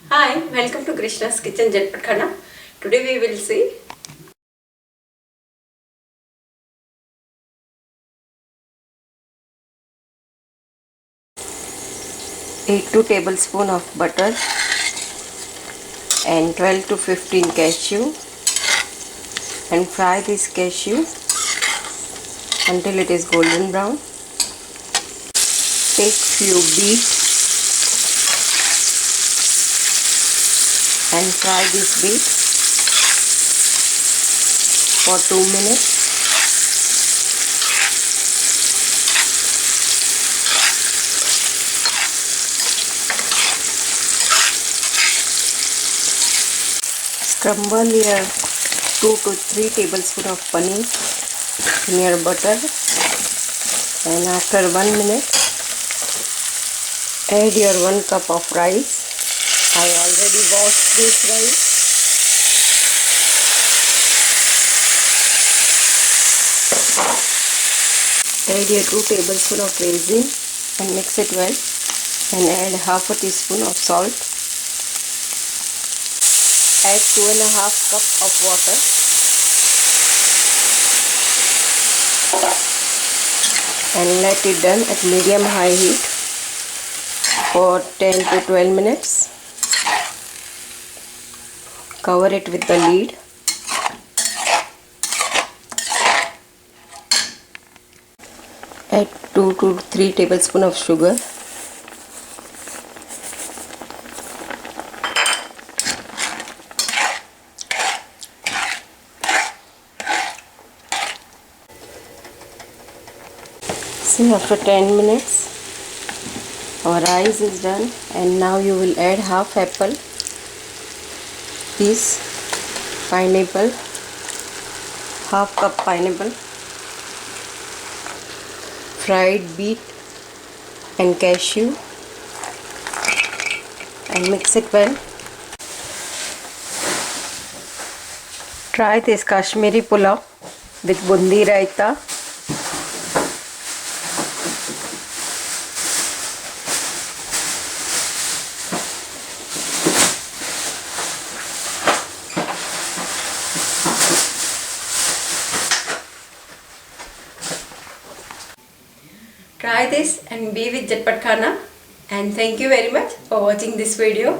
Hi, welcome to Krishna's Kitchen Jetpat Khana. Today we will see 8 tablespoons of butter and 12 to 15 cashew, and fry this cashew until it is golden brown. Take few beets and fry this beet for 2 minutes. Scramble your 2 to 3 tablespoons of paneer in your butter, and after 1 minute add your 1 cup of rice. I already washed this rice. Add your 2 tablespoons of raisin and mix it well, and add half a teaspoon of salt. Add 2.5 cups of water and let it done at medium high heat for 10 to 12 minutes. Cover it with the lid. Add 2 to 3 tablespoons of sugar. See, after 10 minutes our rice is done, and now you will add half apple, piece pineapple, half cup pineapple, fried beet and cashew, and mix it well. Try this Kashmiri pulao with bundi raita. Try this and be with Jetpat Khana, and thank you very much for watching this video.